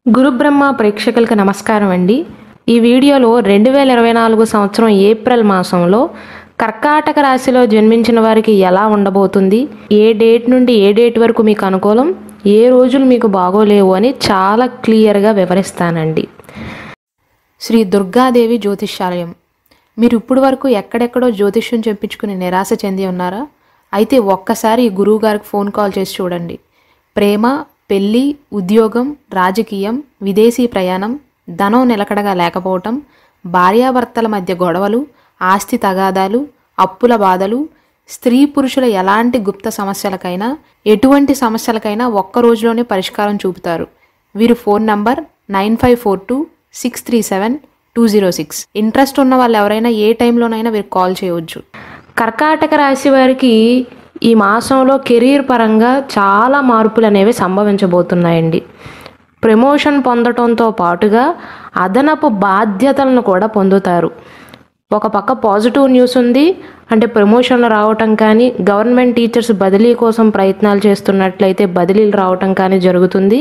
గురుబ్రహ్మ ప్రేక్షకులకు నమస్కారం అండి. ఈ వీడియోలో 2024 సంవత్సరం ఏప్రిల్ మాసంలో కర్కాటక రాశిలో జన్మించిన వారికి ఎలా ఉండబోతుంది, ఏ డేట్ నుండి ఏ డేట్ వరకు మీకు అనుకూలం, ఏ రోజులు మీకు బాగోలేవు అని చాలా క్లియర్గా వివరిస్తానండి. శ్రీ దుర్గాదేవి జ్యోతిష్యాలయం. మీరు ఇప్పుడు వరకు ఎక్కడెక్కడో జ్యోతిష్యం చెప్పించుకుని నిరాశ చెంది ఉన్నారా? అయితే ఒక్కసారి ఈ గురువు గారికి ఫోన్ కాల్ చేసి చూడండి. ప్రేమ, పెళ్లి, ఉద్యోగం, రాజకీయం, విదేశీ ప్రయాణం, ధనం నిలకడగా లేకపోవటం, భార్యాభర్తల మధ్య గొడవలు, ఆస్తి తగాదాలు, అప్పుల బాధలు, స్త్రీ పురుషుల ఎలాంటి గుప్త సమస్యలకైనా, ఎటువంటి సమస్యలకైనా ఒక్క రోజులోనే పరిష్కారం చూపుతారు. వీరు ఫోన్ నంబర్ 9542637206. ఇంట్రెస్ట్ ఉన్న వాళ్ళు ఎవరైనా ఏ టైంలోనైనా వీరు కాల్ చేయవచ్చు. కర్కాటక రాశి వారికి ఈ మాసంలో కెరీర్ పరంగా చాలా మార్పులు అనేవి సంభవించబోతున్నాయండి. ప్రమోషన్ పొందటంతో పాటుగా అదనపు బాధ్యతలను కూడా పొందుతారు. ఒక పక్క పాజిటివ్ న్యూస్ ఉంది, అంటే ప్రమోషన్లు రావటం కానీ, గవర్నమెంట్ టీచర్స్ బదిలీ కోసం ప్రయత్నాలు చేస్తున్నట్లయితే బదిలీలు రావటం కానీ జరుగుతుంది.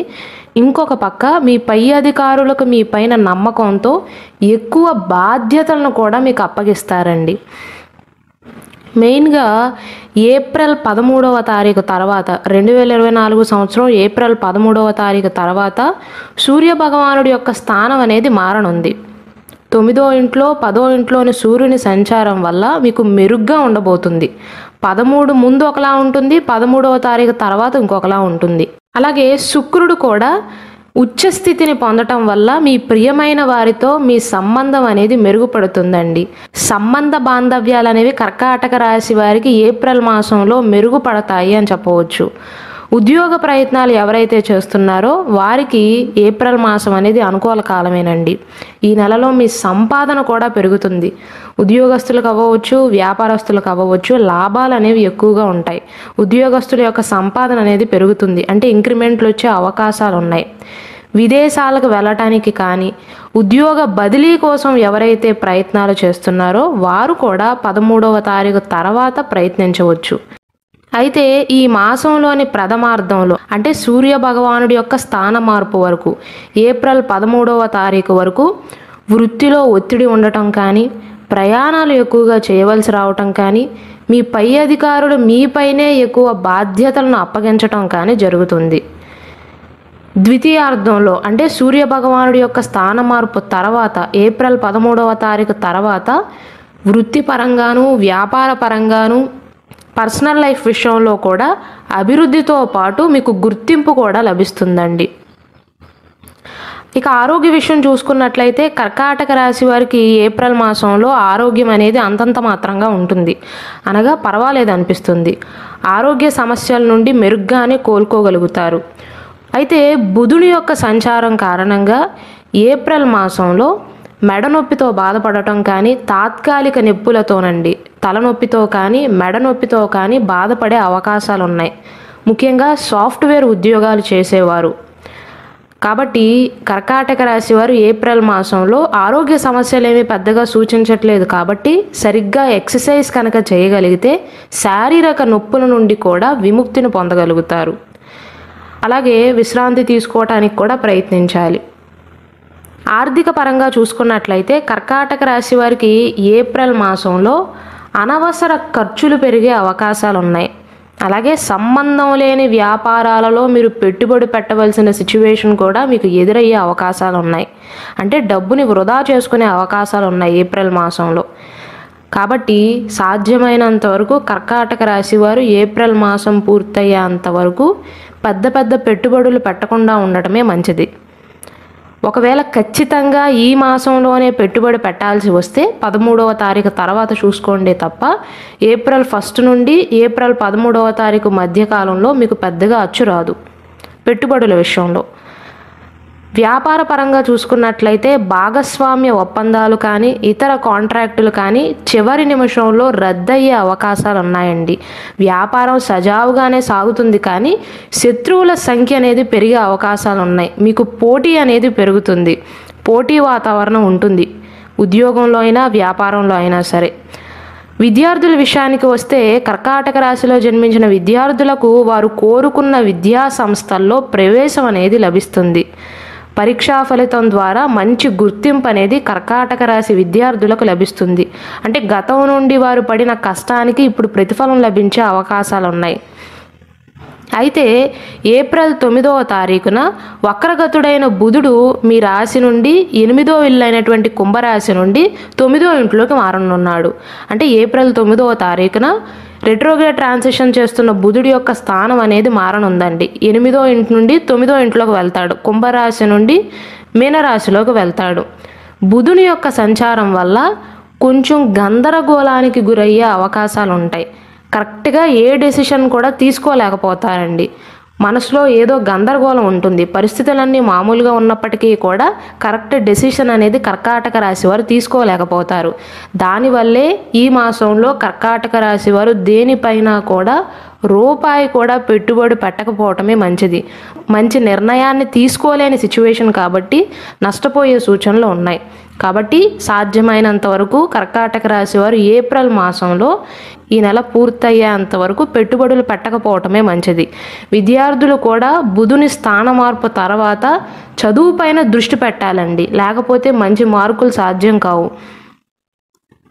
ఇంకొక పక్క మీ పై అధికారులకు మీ పైన నమ్మకంతో ఎక్కువ బాధ్యతలను కూడా మీకు అప్పగిస్తారండి. మెయిన్గా ఏప్రిల్ 13వ తారీఖు తర్వాత, 2024 సంవత్సరం ఏప్రిల్ 13వ తారీఖు తర్వాత సూర్యభగవానుడి యొక్క స్థానం అనేది మారనుంది. 9వ ఇంట్లో 10వ ఇంట్లోని సూర్యుని సంచారం వల్ల మీకు మెరుగ్గా ఉండబోతుంది. 13 ముందు ఒకలా ఉంటుంది, 13వ తారీఖు తర్వాత ఇంకొకలా ఉంటుంది. అలాగే శుక్రుడు కూడా ఉచ్చస్థితిని పొందటం వల్ల మీ ప్రియమైన వారితో మీ సంబంధం అనేది మెరుగుపడుతుందండి. సంబంధ బాంధవ్యాలు అనేవి కర్కాటక రాశి వారికి ఏప్రిల్ మాసంలో మెరుగుపడతాయి అని చెప్పవచ్చు. ఉద్యోగ ప్రయత్నాలు ఎవరైతే చేస్తున్నారో వారికి ఏప్రిల్ మాసం అనేది అనుకూల కాలమేనండి. ఈ నెలలో మీ సంపాదన కూడా పెరుగుతుంది. ఉద్యోగస్తులకు అవ్వవచ్చు, వ్యాపారస్తులకు అవ్వవచ్చు, లాభాలు అనేవి ఎక్కువగా ఉంటాయి. ఉద్యోగస్తుల యొక్క సంపాదన అనేది పెరుగుతుంది, అంటే ఇంక్రిమెంట్లు వచ్చే అవకాశాలు ఉన్నాయి. విదేశాలకు వెళ్ళటానికి కానీ, ఉద్యోగ బదిలీ కోసం ఎవరైతే ప్రయత్నాలు చేస్తున్నారో వారు కూడా 13వ తారీఖు తర్వాత ప్రయత్నించవచ్చు. అయితే ఈ మాసంలోని ప్రథమార్థంలో, అంటే సూర్య భగవానుడి యొక్క స్థాన మార్పు వరకు, ఏప్రిల్ 13వ తారీఖు వరకు వృత్తిలో ఒత్తిడి ఉండటం కానీ, ప్రయాణాలు ఎక్కువగా చేయవలసి రావటం కానీ, మీ పై అధికారులు మీపైనే ఎక్కువ బాధ్యతలను అప్పగించటం కానీ జరుగుతుంది. ద్వితీయార్థంలో, అంటే సూర్య భగవానుడి యొక్క స్థాన మార్పు తర్వాత, ఏప్రిల్ 13వ తారీఖు తర్వాత వృత్తిపరంగాను, వ్యాపార పరంగాను, పర్సనల్ లైఫ్ విషయంలో కూడా అభివృద్ధితో పాటు మీకు గుర్తింపు కూడా లభిస్తుందండి. ఇక ఆరోగ్య విషయం చూసుకున్నట్లయితే కర్కాటక రాశి వారికి ఏప్రిల్ మాసంలో ఆరోగ్యం అనేది అంతంత మాత్రంగా ఉంటుంది, అనగా పర్వాలేదు అనిపిస్తుంది. ఆరోగ్య సమస్యల నుండి మెరుగ్గానే కోలుకోగలుగుతారు. అయితే బుధుని యొక్క సంచారం కారణంగా ఏప్రిల్ మాసంలో మెడనొప్పితో బాధపడటం కానీ, తాత్కాలిక నొప్పులతోనండి, తలనొప్పితో కానీ, మెడనొప్పితో కానీ బాధపడే అవకాశాలు ఉన్నాయి. ముఖ్యంగా సాఫ్ట్వేర్ ఉద్యోగాలు చేసేవారు. కాబట్టి కర్కాటక రాశి వారు ఏప్రిల్ మాసంలో ఆరోగ్య సమస్యలు ఏమీ పెద్దగా సూచించట్లేదు కాబట్టి సరిగ్గా ఎక్సర్సైజ్ కనుక చేయగలిగితే శారీరక నొప్పుల నుండి కూడా విముక్తిని పొందగలుగుతారు. అలాగే విశ్రాంతి తీసుకోవటానికి కూడా ప్రయత్నించాలి. ఆర్థిక పరంగా చూసుకున్నట్లయితే కర్కాటక రాశి వారికి ఏప్రిల్ మాసంలో అనవసర ఖర్చులు పెరిగే అవకాశాలు ఉన్నాయి. అలాగే సంబంధం లేని వ్యాపారాలలో మీరు పెట్టుబడి పెట్టవలసిన సిచ్యువేషన్ కూడా మీకు ఎదురయ్యే అవకాశాలు ఉన్నాయి. అంటే డబ్బుని వృధా చేసుకునే అవకాశాలు ఉన్నాయి ఏప్రిల్ మాసంలో. కాబట్టి సాధ్యమైనంత వరకు కర్కాటక రాశి వారు ఏప్రిల్ మాసం పూర్తయ్యేంత వరకు పెద్ద పెద్ద పెట్టుబడులు పెట్టకుండా ఉండటమే మంచిది. ఒకవేళ ఖచ్చితంగా ఈ మాసంలోనే పెట్టుబడి పెట్టాల్సి వస్తే 13వ తారీఖు తర్వాత చూసుకోండి తప్ప ఏప్రిల్ 1 నుండి ఏప్రిల్ 13వ తారీఖు మధ్యకాలంలో మీకు పెద్దగా అచ్చు రాదు పెట్టుబడుల విషయంలో. వ్యాపార పరంగా చూసుకున్నట్లయితే భాగస్వామ్య ఒప్పందాలు కానీ, ఇతర కాంట్రాక్టులు కానీ చివరి నిమిషంలో రద్దయ్యే అవకాశాలు ఉన్నాయండి. వ్యాపారం సజావుగానే సాగుతుంది కానీ శత్రువుల సంఖ్య అనేది పెరిగే అవకాశాలు ఉన్నాయి. మీకు పోటీ అనేది పెరుగుతుంది, పోటీ వాతావరణం ఉంటుంది ఉద్యోగంలో అయినా వ్యాపారంలో అయినా సరే. విద్యార్థుల విషయానికి వస్తే కర్కాటక రాశిలో జన్మించిన విద్యార్థులకు వారు కోరుకున్న విద్యా సంస్థల్లో ప్రవేశం అనేది లభిస్తుంది. పరీక్షా ఫలితం ద్వారా మంచి గుర్తింపు అనేది కర్కాటక రాశి విద్యార్థులకు లభిస్తుంది. అంటే గతం నుండి వారు పడిన కష్టానికి ఇప్పుడు ప్రతిఫలం లభించే అవకాశాలు ఉన్నాయి. అయితే ఏప్రిల్ 9వ తారీఖున వక్రగతుడైన బుధుడు మీ రాశి నుండి 8వ ఇల్లు అయినటువంటి కుంభరాశి నుండి 9వ ఇంట్లోకి మారనున్నాడు. అంటే ఏప్రిల్ 9వ తారీఖున రెట్రోగ్రేడ్ ట్రాన్సిషన్ చేస్తున్న బుధుడి యొక్క స్థానం అనేది మారనుందండి. 8వ ఇంటి నుండి 9వ ఇంట్లోకి వెళ్తాడు. కుంభరాశి నుండి మీనరాశిలోకి వెళ్తాడు. బుధుని యొక్క సంచారం వల్ల కొంచెం గందరగోళానికి గురయ్యే అవకాశాలు ఉంటాయి. కరెక్ట్గా ఏ డెసిషన్ కూడా తీసుకోలేకపోతారండి. మనసులో ఏదో గందరగోళం ఉంటుంది. పరిస్థితులన్నీ మామూలుగా ఉన్నప్పటికీ కూడా కరెక్ట్ డెసిషన్ అనేది కర్కాటక రాశి వారు తీసుకోలేకపోతారు. దానివల్లే ఈ మాసంలో కర్కాటక రాశి వారు దేనిపైన కూడా రూపాయి కూడా పెట్టుబడి పెట్టకపోవటమే మంచిది. మంచి నిర్ణయాన్ని తీసుకోలేని సిచ్యువేషన్ కాబట్టి నష్టపోయే సూచనలు ఉన్నాయి. కాబట్టి సాధ్యమైనంత వరకు కర్కాటక రాశి వారు ఏప్రిల్ మాసంలో ఈ నెల పూర్తయ్యేంత వరకు పెట్టుబడులు పెట్టకపోవటమే మంచిది. విద్యార్థులు కూడా బుధుని స్థాన మార్పు తర్వాత చదువుపైన దృష్టి పెట్టాలండి. లేకపోతే మంచి మార్కులు సాధ్యం కావు.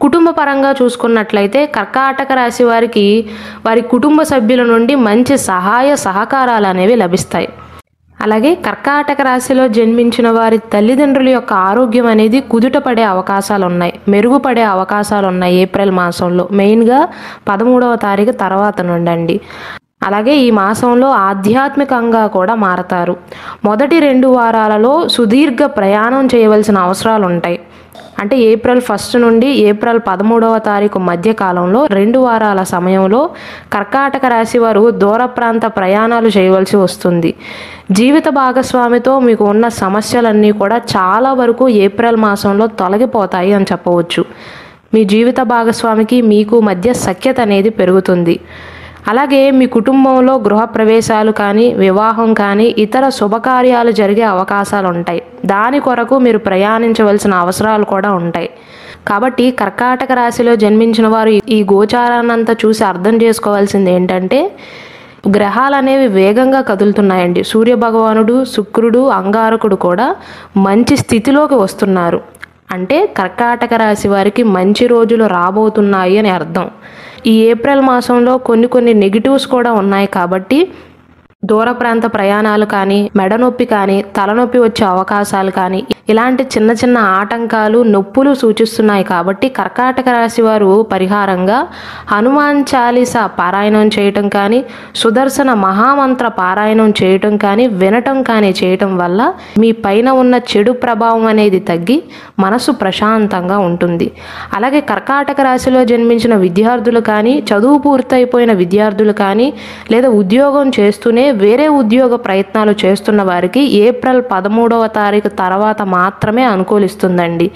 కుటుంబ పరంగా చూసుకున్నట్లయితే కర్కాటక రాశి వారికి వారి కుటుంబ సభ్యుల నుండి మంచి సహాయ సహకారాలు అనేవి లభిస్తాయి. అలాగే కర్కాటక రాశిలో జన్మించిన వారి తల్లిదండ్రుల యొక్క ఆరోగ్యం అనేది కుదుటపడే అవకాశాలు ఉన్నాయి, మెరుగుపడే అవకాశాలు ఉన్నాయి ఏప్రిల్ మాసంలో, మెయిన్గా 13వ తారీఖు తర్వాత నుండి. అలాగే ఈ మాసంలో ఆధ్యాత్మికంగా కూడా మారతారు. మొదటి 2 వారాలలో సుదీర్ఘ ప్రయాణం చేయవలసిన అవసరాలు ఉంటాయి. అంటే ఏప్రిల్ 1 నుండి ఏప్రిల్ 13వ తారీఖు మధ్య కాలంలో 2 వారాల సమయంలో కర్కాటక రాశి వారు దూర ప్రాంత ప్రయాణాలు చేయవలసి వస్తుంది. జీవిత భాగస్వామితో మీకు ఉన్న సమస్యలన్నీ కూడా చాలా వరకు ఏప్రిల్ మాసంలో తొలగిపోతాయి అని చెప్పవచ్చు. మీ జీవిత భాగస్వామికి మీకు మధ్య సఖ్యత అనేది పెరుగుతుంది. అలాగే మీ కుటుంబంలో గృహప్రవేశాలు కానీ వివాహం కానీ ఇతర శుభకార్యాలు జరిగే అవకాశాలు ఉంటాయి. దాని కొరకు మీరు ప్రయాణించవలసిన అవసరాలు కూడా ఉంటాయి. కాబట్టి కర్కాటక రాశిలో జన్మించిన వారు ఈ గోచారాన్నంతా చూసి అర్థం చేసుకోవాల్సింది ఏంటంటే గ్రహాలు అనేవి వేగంగా కదులుతున్నాయండి. సూర్య భగవానుడు, శుక్రుడు, అంగారకుడు కూడా మంచి స్థితిలోకి వస్తున్నారు. అంటే కర్కాటక రాశి వారికి మంచి రోజులు రాబోతున్నాయి అని అర్థం. ఈ ఏప్రిల్ మాసంలో కొన్ని నెగిటివ్స్ కూడా ఉన్నాయి. కాబట్టి దూర ప్రాంత ప్రయాణాలు కానీ, మెడనొప్పి కానీ, తలనొప్పి వచ్చే అవకాశాలు కానీ, ఇలాంటి చిన్న చిన్న ఆటంకాలు, నొప్పులు సూచిస్తున్నాయి. కాబట్టి కర్కాటక రాశి వారు పరిహారంగా హనుమాన్ చాలీసా పారాయణం చేయటం కానీ, సుదర్శన మహామంత్ర పారాయణం చేయటం కానీ, వినటం కానీ చేయటం వల్ల మీ పైన ఉన్న చెడు ప్రభావం అనేది తగ్గి మనసు ప్రశాంతంగా ఉంటుంది. అలాగే కర్కాటక రాశిలో జన్మించిన విద్యార్థులు కానీ, చదువు పూర్తయిపోయిన విద్యార్థులు కానీ, లేదా ఉద్యోగం చేస్తూనే వేరే ఉద్యోగ ప్రయత్నాలు చేస్తున్న వారికి ఏప్రిల్ 13వ తారీఖు తర్వాత మాత్రమే అనుకూలిస్తుందండి.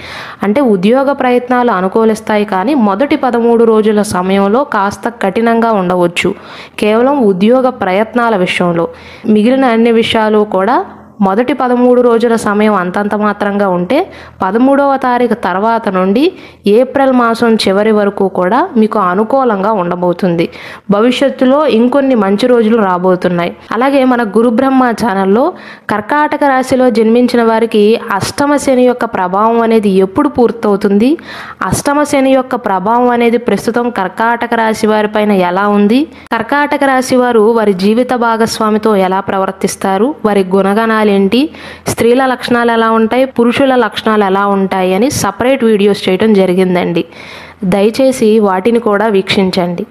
అంటే ఉద్యోగ ప్రయత్నాలు అనుకూలిస్తాయి కానీ మొదటి 13 రోజుల సమయంలో కాస్త కఠినంగా ఉండవచ్చు కేవలం ఉద్యోగ ప్రయత్నాల విషయంలో. మిగిలిన అన్ని విషయాలు కూడా మొదటి 13 రోజుల సమయం అంతంత మాత్రంగా ఉంటే 13వ తారీఖు తర్వాత నుండి ఏప్రిల్ మాసం చివరి వరకు కూడా మీకు అనుకూలంగా ఉండబోతుంది. భవిష్యత్తులో ఇంకొన్ని మంచి రోజులు రాబోతున్నాయి. అలాగే మన గురు బ్రహ్మ ఛానల్లో కర్కాటక రాశిలో జన్మించిన వారికి అష్టమ శని యొక్క ప్రభావం అనేది ఎప్పుడు పూర్తవుతుంది, అష్టమ శని యొక్క ప్రభావం అనేది ప్రస్తుతం కర్కాటక రాశి వారి పైన ఎలా ఉంది, కర్కాటక రాశి వారు వారి జీవిత భాగస్వామితో ఎలా ప్రవర్తిస్తారు, వారి గుణగణాలు ఏంటి, స్త్రీల లక్షణాలు ఎలా ఉంటాయి, పురుషుల లక్షణాలు ఎలా ఉంటాయి అని సపరేట్ వీడియోస్ చేయడం జరిగిందండి. దయచేసి వాటిని కూడా వీక్షించండి.